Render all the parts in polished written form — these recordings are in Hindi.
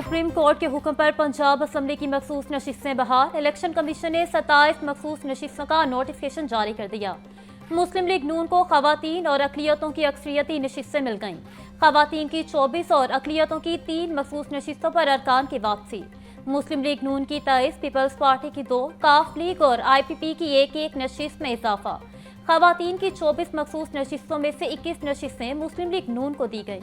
सुप्रीम कोर्ट के हुक्म पर पंजाब असम्बली की मखसूस नशिस्तें बहाल। इलेक्शन कमीशन ने 27 मखसूस नशिस्तों का नोटिफिकेशन जारी कर दिया। मुस्लिम लीग नून को खवातीन और अकलियतों की अक्सरियती नशिस्तें मिल गईं। खवातीन की 24 और अकलियतों की 3 मखसूस नशिस्तों पर अरकान की वापसी। मुस्लिम लीग नून की 23, पीपल्स पार्टी की 2, काफ लीग और IPP की एक नशिस्त में इजाफा। खवातीन की 24 मखसूस नशिस्तों में से 21 नशिस्तें मुस्लिम लीग नून को दी गई।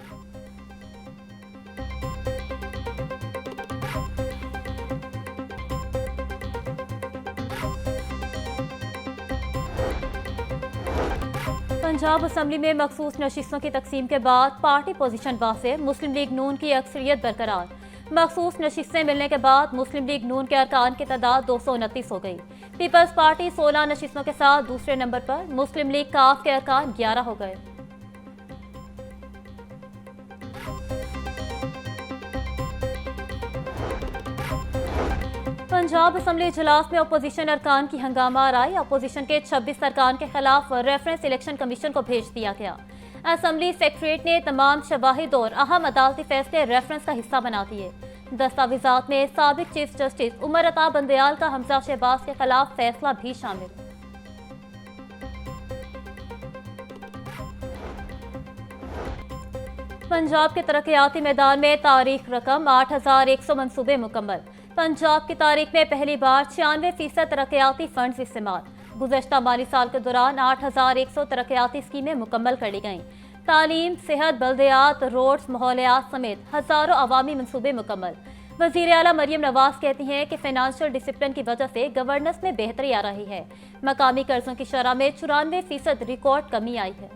पंजाब असम्बली में मखसूस नशिस्तों की तकसीम के बाद पार्टी पोजीशन वाज़ेह। मुस्लिम लीग नून की अक्सरियत बरकरार। मखसूस नशिस्तें मिलने के बाद मुस्लिम लीग नून के अरकान की तादाद 229 हो गई। पीपल्स पार्टी 16 नशिस्तों के साथ दूसरे नंबर पर। मुस्लिम लीग काफ के अरकान 11 हो गए। पंजाब असम्बली इजलास में अपोजिशन अरकान की हंगामा आराई। अपोजिशन के 26 अरकान के खिलाफ रेफरेंस इलेक्शन कमीशन को भेज दिया गया। असम्बली सेक्रेटरीट ने तमाम शवाहिद और अहम अदालती फैसले रेफरेंस का हिस्सा बना दिए। दस्तावेजात में साबिक चीफ जस्टिस उमर अता बंदयाल का हमजा शहबाज के खिलाफ फैसला भी शामिल। पंजाब के तरक्याती मैदान में तारीख रकम 8100 मनसूबे मुकम्मल। पंजाब की तारीख में पहली बार 96% तरक्याती फंड्स इस्तेमाल। गुज़श्ता माली साल के दौरान 8100 तरक्याती स्कीमें मुकम्मल कर ली गईं। तालीम, सेहत, बल्दियात, रोड्स, माहौलियात समेत हज़ारों अवामी मनसूबे मुकम्मल। वज़ीर आला मरियम नवाज कहती हैं कि फाइनेंशियल डिसिप्लिन की वजह से गवर्नेंस में बेहतरी आ रही है। मकामी कर्जों की शरह में 94% रिकॉर्ड कमी आई है।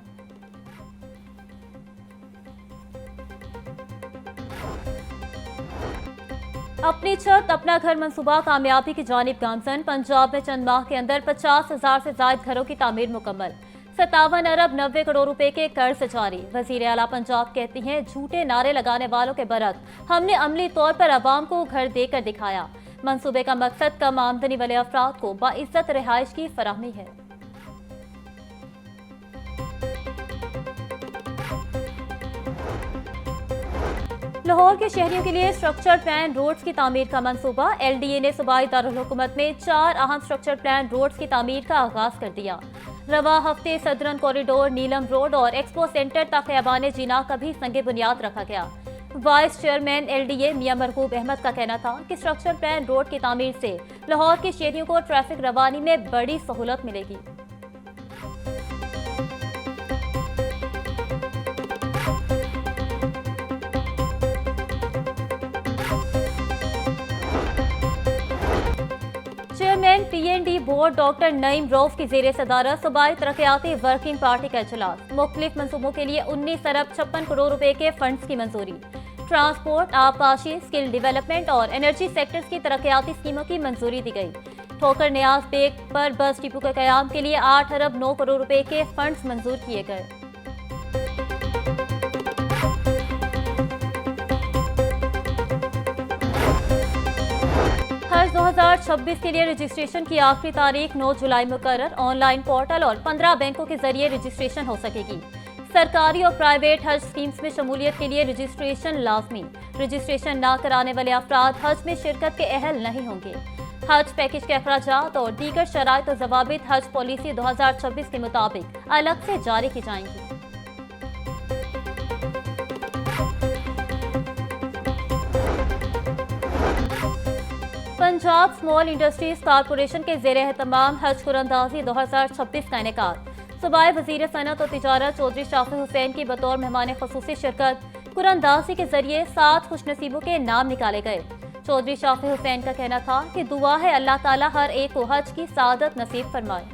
अपनी छत अपना घर मंसूबा कामयाबी की जानिब गामजन। पंजाब में चंद माह के अंदर 50,000 से जायद घरों की तामीर मुकम्मल। 57 अरब 90 करोड़ रुपए के कर्ज जारी। वजीर आला पंजाब कहती हैं, झूठे नारे लगाने वालों के बरक हमने अमली तौर पर अवाम को घर देकर दिखाया। मंसूबे का मकसद कम आमदनी वाले अफराद को बाइज्जत रिहाइश की फराहमी है। लाहौर के शहरियों के लिए स्ट्रक्चर प्लान रोड्स की तामीर का मंसूबा। LDA ने सूबाई दारुल हुकूमत में 4 अहम स्ट्रक्चर प्लान रोड्स की तामीर का आगाज कर दिया। रवा हफ्ते सदरन कॉरिडोर, नीलम रोड और एक्सपो सेंटर तक खयाबान जीना का भी संगे बुनियाद रखा गया। वाइस चेयरमैन LDA मियां मरगूब अहमद का कहना था कि स्ट्रक्चर प्लान रोड की तामीर से लाहौर के शहरियों को ट्रैफिक रवानी में बड़ी सहूलत मिलेगी। Chairman PND board doctor Naeem Rauf की जेर सदारत सूबाई तरक्याती वर्किंग पार्टी का इजलास। मुख्तलिफ मंसूबों के लिए 19 अरब 56 करोड़ रुपए के फंड्स की मंजूरी। ट्रांसपोर्ट, आबपाशी, स्किल डेवलपमेंट और एनर्जी सेक्टर्स की तरक्याती स्कीमों की मंजूरी दी गई। ठोकर न्याज बेग पर बस डिपो के कयाम के लिए 8 अरब 9 करोड़ रुपए के फंड्स मंजूर किए गए। हज 2026 के लिए रजिस्ट्रेशन की आखिरी तारीख 9 जुलाई मुकर्रर। ऑनलाइन पोर्टल और 15 बैंकों के जरिए रजिस्ट्रेशन हो सकेगी। सरकारी और प्राइवेट हज स्कीम्स में शमूलियत के लिए रजिस्ट्रेशन लाजमी। रजिस्ट्रेशन ना कराने वाले अफराद हज में शिरकत के अहल नहीं होंगे। हज पैकेज के अखराजात और दीगर शराइत और जवाबित हज पॉलिसी 2026 के मुताबिक अलग से जारी की जाएंगी। पंजाब स्मॉल इंडस्ट्रीज कारपोरेशन के जेर एहतमाम हज कुरंदाजी 2026 का इनेकाद। सूबाई वजीर सनत और तिजारत चौधरी शाफी हुसैन की बतौर मेहमान खसूसी शिरकत। कुरंदाजी के जरिए 7 खुशनसीबों के नाम निकाले गए। चौधरी शाफी हुसैन का कहना था कि दुआ है अल्लाह ताला हर एक को हज की सादत नसीब फरमाए।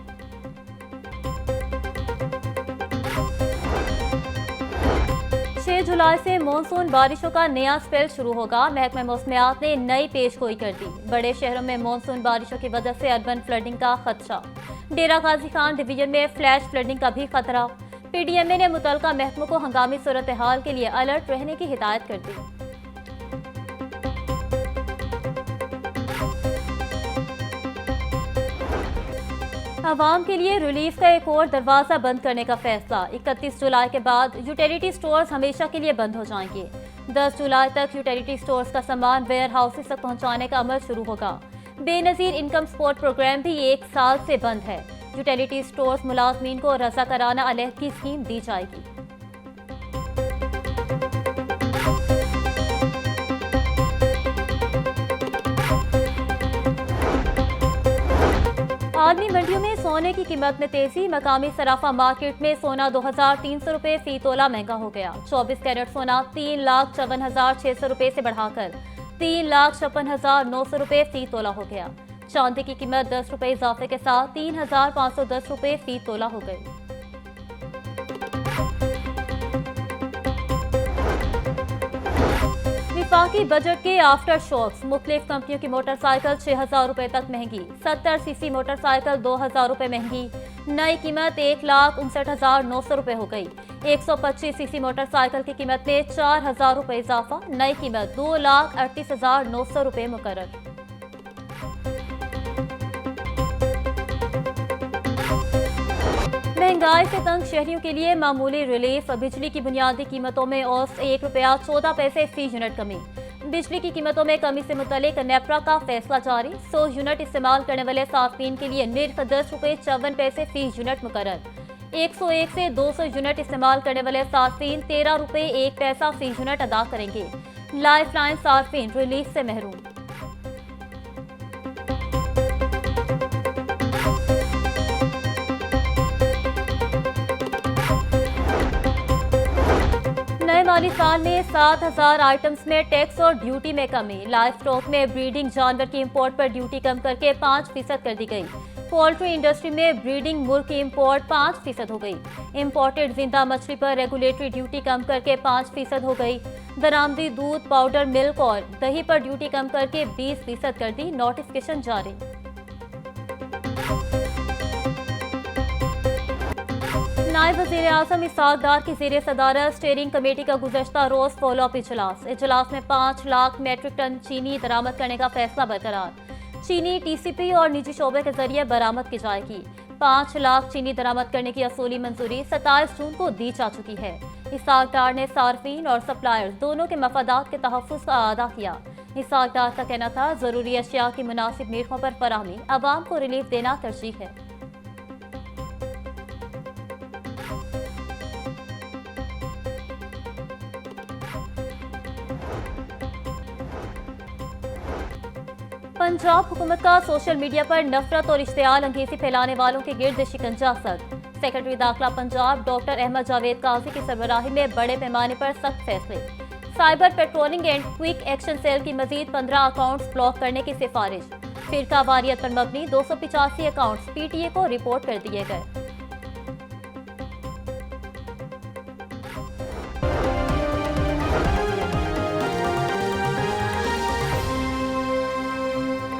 6 जुलाई से मानसून बारिशों का नया स्पेल शुरू होगा। महकमा मौसमियात ने नई पेशगोई कर दी। बड़े शहरों में मानसून बारिशों की वजह से अर्बन फ्लडिंग का खदशा। डेरा गाजी खान डिवीजन में फ्लैश फ्लडिंग का भी खतरा। PDMA ने मुतलका महकमों को हंगामी सूरत हाल के लिए अलर्ट रहने की हिदायत कर दी। आवाम के लिए रिलीफ का एक और दरवाजा बंद करने का फैसला। 31 जुलाई के बाद यूटिलिटी स्टोर्स हमेशा के लिए बंद हो जाएंगे। 10 जुलाई तक यूटिलिटी स्टोर्स का सामान वेयर हाउसेस तक पहुंचाने का अमल शुरू होगा। बेनजीर इनकम सपोर्ट प्रोग्राम भी 1 साल से बंद है। यूटिलिटी स्टोर्स मुलाजमीन को रज़ाकाराना अलहदगी स्कीम दी जाएगी। आलमी मंडियों में सोने की कीमत में तेजी। मकामी सराफा मार्केट में सोना 2300 रुपये फी तोला महंगा हो गया। 24 कैरेट सोना 3,54,600 रुपये से बढ़ाकर 3,56,900 रुपये फी तोला हो गया। चांदी की कीमत 10 रुपये इजाफे के साथ 3,510 रुपये फी तोला हो गई। विफाकी बजट के आफ्टर शॉक्स। मुख्तलिफ कंपनियों की मोटरसाइकिल 6,000 रुपये तक महंगी। 70 सीसी मोटरसाइकिल 2,000 रुपये महंगी। नई कीमत 1,59,900 रुपये हो गई। 125 सीसी मोटरसाइकिल की कीमत में 4,000 रुपये इजाफा। नई कीमत 2,38,900 रुपये मुकर्रर। महंगाई से तंग शहरियों के लिए मामूली रिलीफ। बिजली की बुनियादी कीमतों में औसत 1 रुपया 14 पैसे फी यूनिट कमी। बिजली की कीमतों में कमी से मुतल्लिक नेपरा का फैसला जारी। 100 यूनिट इस्तेमाल करने वाले सार्फिन के लिए निर्ख 10 रुपये 54 पैसे फी यूनिट मुकर्रर। 101 से 200 यूनिट इस्तेमाल करने वाले सार्फिन 13 रुपये 1 पैसा फी यूनिट अदा करेंगे। लाइफ लाइन सार्फिन रिलीफ से महरूम। नए माली साल में 7,000 आइटम्स में टैक्स और ड्यूटी में कमी। लाइव स्टॉक में ब्रीडिंग जानवर की इंपोर्ट पर ड्यूटी कम करके 5% कर दी गई। पोल्ट्री इंडस्ट्री में ब्रीडिंग मुर्ग की इंपोर्ट 5% हो गई। इंपोर्टेड जिंदा मछली पर रेगुलेटरी ड्यूटी कम करके 5% हो गई। दरामदी दूध, पाउडर, मिल्क और दही पर ड्यूटी कम करके 20% कर दी। नोटिफिकेशन जारी। नायब वज़ीर-ए-आज़म इसहाक डार की ज़ेर सदारत स्टीयरिंग कमेटी का गुज़श्ता रोज़ फॉलोअप इजलास में 5 लाख मेट्रिक टन चीनी बरामद करने का फैसला बरकरार। चीनी टीसीपी और निजी शोबे के जरिए बरामद की जाएगी। 5 लाख चीनी बरामद करने की असूली मंजूरी 27 जून को दी जा चुकी है। इसहाक डार ने सार्फिन और सप्लायर्स दोनों के मफादात के तहफ़्फ़ुज़ का अदा किया। इसहाक डार का कहना था, ज़रूरी अशिया की मुनासिब निर्खों पर फराहमी अवाम को रिलीफ देना तरजीह है। पंजाब हुकूमत का सोशल मीडिया पर नफरत और इश्तियाल अंगेजी फैलाने वालों के गिर्द शिकंजा सख्त। सेक्रेटरी दाखिला पंजाब डॉक्टर अहमद जावेद काजी की सरबराही में बड़े पैमाने पर सख्त फैसले। Cyber patrolling and quick action cell की मजीद 15 अकाउंट्स ब्लॉक करने की सिफारिश। फिरका वारियत पर मबनी 285 अकाउंट्स PTA को रिपोर्ट कर दिए गए।